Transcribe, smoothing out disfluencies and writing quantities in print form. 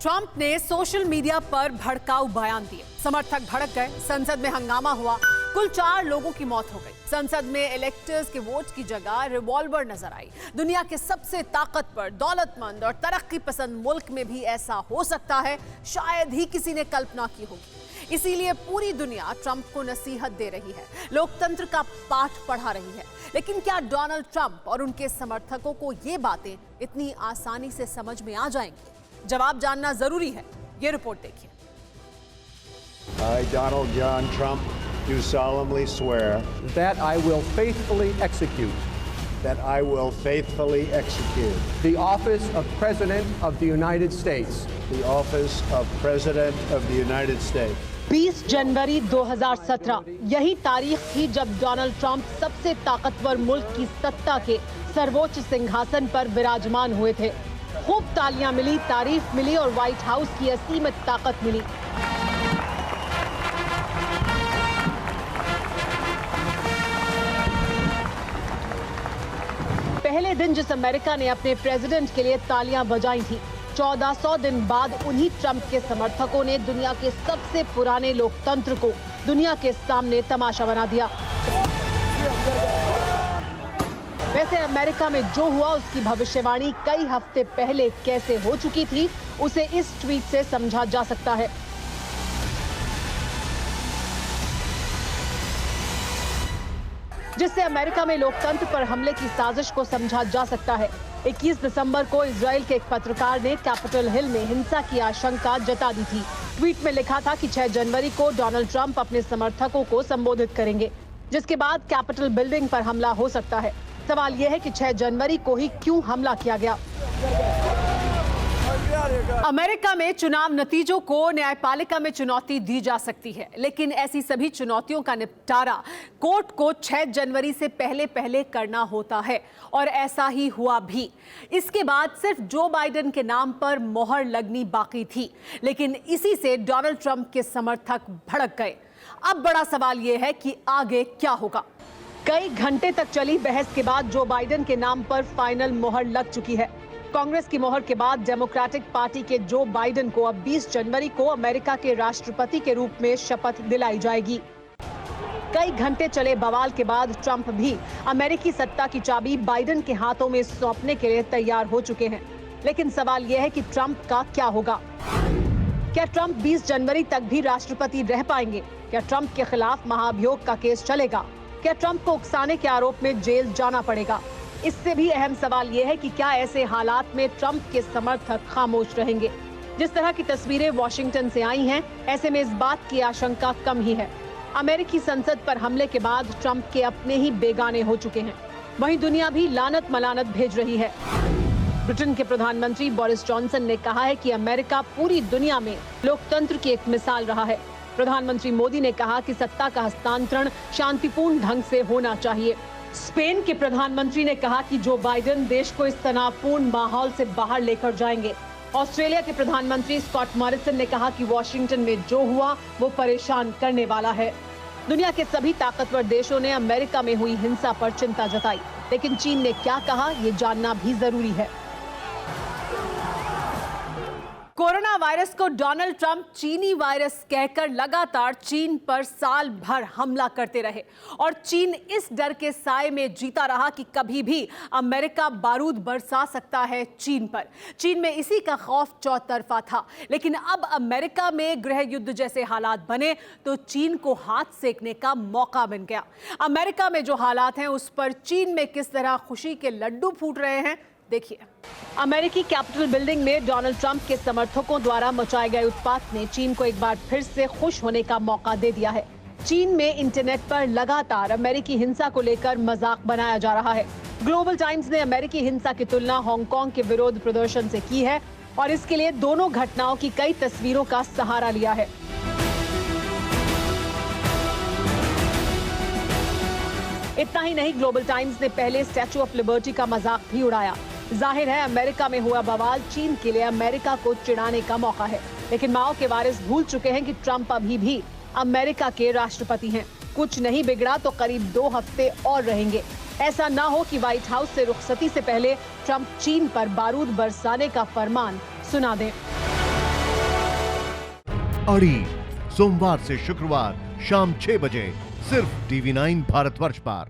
Trump ने social media पर भड़काऊ बयान दिए, समर्थक भड़क गए, संसद में हंगामा हुआ, कुल 4 लोगों की मौत हो गई। संसद में इलेक्टर्स के वोट की जगह रिवॉल्वर नजर आई। दुनिया के सबसे ताकतवर, दौलतमंद और तरक्की पसंद मुल्क में भी ऐसा हो सकता है, शायद ही किसी ने कल्पना की होगी। इसीलिए पूरी दुनिया ट्रंप को नसीहत दे रही है, लोकतंत्र का पाठ पढ़ा रही है। लेकिन क्या डोनाल्ड ट्रंप और उनके समर्थकों को ये बातें इतनी आसानी से समझ में आ जाएंगी? जवाब जानना जरूरी है। ये रिपोर्ट देखिए। I, Donald John Trump, do solemnly swear that I will faithfully execute the office of President of the United States. The office of President of the United States. 20 जनवरी 2017 यही तारीख थी जब डोनाल्ड ट्रंप सबसे ताकतवर मुल्क की सत्ता के सर्वोच्च सिंहासन पर विराजमान हुए थे। खूब तालियां मिली, तारीफ मिली और व्हाइट हाउस की असीमित ताकत मिली। पहले दिन जिस अमेरिका ने अपने प्रेसिडेंट के लिए तालियां बजाई थी, 1400 दिन बाद उन्हीं ट्रंप के समर्थकों ने दुनिया के सबसे पुराने लोकतंत्र को दुनिया के सामने तमाशा बना दिया। वैसे अमेरिका में जो हुआ उसकी भविष्यवाणी कई हफ्ते पहले कैसे हो चुकी थी, उसे इस ट्वीट से समझा जा सकता है। जिससे अमेरिका में लोकतंत्र पर हमले की साजिश को समझा जा सकता है। 21 दिसंबर को इजराइल के एक पत्रकार ने कैपिटल हिल में हिंसा की आशंका जता दी थी। ट्वीट में लिखा था कि 6 जनवरी को डोनाल्ड ट्रंप अपने समर्थकों को संबोधित करेंगे, जिसके बाद कैपिटल बिल्डिंग पर हमला हो सकता है। सवाल यह है कि 6 जनवरी को ही क्यों हमला किया गया? अमेरिका में चुनाव नतीजों को न्यायपालिका में चुनौती दी जा सकती है, लेकिन ऐसी सभी चुनौतियों का निपटारा कोर्ट को 6 जनवरी से पहले करना होता है और ऐसा ही हुआ भी। इसके बाद सिर्फ जो बाइडेन के नाम पर मोहर लगनी बाकी थी, लेकिन इसी से डोनाल्ड ट्रंप के समर्थक भड़क गए। अब बड़ा सवाल यह है कि आगे क्या होगा। कई घंटे तक चली बहस के बाद जो बाइडेन के नाम पर फाइनल मोहर लग चुकी है। कांग्रेस की मोहर के बाद डेमोक्रेटिक पार्टी के जो बाइडेन को अब 20 जनवरी को अमेरिका के राष्ट्रपति के रूप में शपथ दिलाई जाएगी। कई घंटे चले बवाल के बाद ट्रंप भी अमेरिकी सत्ता की चाबी बाइडेन के हाथों में सौंपने के लिए तैयार हो चुके हैं। लेकिन सवाल यह है कि ट्रंप का क्या होगा? क्या ट्रंप 20 जनवरी तक भी राष्ट्रपति रह पाएंगे? क्या ट्रंप के खिलाफ महाभियोग का केस चलेगा? क्या ट्रंप को उकसाने के आरोप में जेल जाना पड़ेगा? इससे भी अहम सवाल यह है कि क्या ऐसे हालात में ट्रंप के समर्थक खामोश रहेंगे? जिस तरह की तस्वीरें वॉशिंगटन से आई हैं, ऐसे में इस बात की आशंका कम ही है। अमेरिकी संसद पर हमले के बाद ट्रंप के अपने ही बेगाने हो चुके हैं। वहीं दुनिया भी लानत मलानत भेज रही है। ब्रिटेन के प्रधानमंत्री बोरिस जॉनसन ने कहा है कि अमेरिका पूरी दुनिया में लोकतंत्र की एक मिसाल रहा है। प्रधानमंत्री मोदी ने कहा कि सत्ता का हस्तांतरण शांतिपूर्ण ढंग से होना चाहिए। स्पेन के प्रधानमंत्री ने कहा कि जो बाइडेन देश को इस तनावपूर्ण माहौल से बाहर लेकर जाएंगे। ऑस्ट्रेलिया के प्रधानमंत्री स्कॉट मॉरिसन ने कहा कि वॉशिंगटन में जो हुआ वो परेशान करने वाला है। दुनिया के सभी ताकतवर देशों ने अमेरिका में हुई हिंसा पर चिंता जताई, लेकिन चीन ने क्या कहा, ये जानना भी जरूरी है। कोरोना वायरस को डोनाल्ड ट्रंप चीनी वायरस कहकर लगातार चीन पर साल भर हमला करते रहे और चीन इस डर के साए में जीता रहा कि कभी भी अमेरिका बारूद बरसा सकता है चीन पर। चीन में इसी का खौफ चौतरफा था, लेकिन अब अमेरिका में गृह युद्ध जैसे हालात बने तो चीन को हाथ सेकने का मौका मिल गया। अमेरिका में जो हालात हैं उस पर चीन में किस तरह खुशी के लड्डू फूट रहे हैं, देखिए। अमेरिकी कैपिटल बिल्डिंग में डोनाल्ड ट्रंप के समर्थकों द्वारा मचाए गए उत्पात ने चीन को एक बार फिर से खुश होने का मौका दे दिया है। चीन में इंटरनेट पर लगातार अमेरिकी हिंसा को लेकर मजाक बनाया जा रहा है। ग्लोबल टाइम्स ने अमेरिकी हिंसा की तुलना हांगकांग के विरोध प्रदर्शन से की है और इसके लिए दोनों घटनाओं की कई तस्वीरों का सहारा लिया है। इतना ही नहीं, ग्लोबल टाइम्स ने पहले स्टैचू ऑफ लिबर्टी का मजाक भी उड़ाया। जाहिर है अमेरिका में हुआ बवाल चीन के लिए अमेरिका को चिढ़ाने का मौका है, लेकिन माओ के वारिस भूल चुके हैं कि ट्रंप अभी भी अमेरिका के राष्ट्रपति हैं। कुछ नहीं बिगड़ा तो करीब 2 हफ्ते और रहेंगे। ऐसा ना हो कि व्हाइट हाउस से रुखसती से पहले ट्रंप चीन पर बारूद बरसाने का फरमान सुना दें। अड़ी, सोमवार से शुक्रवार शाम 6 बजे सिर्फ TV9 भारतवर्ष पर।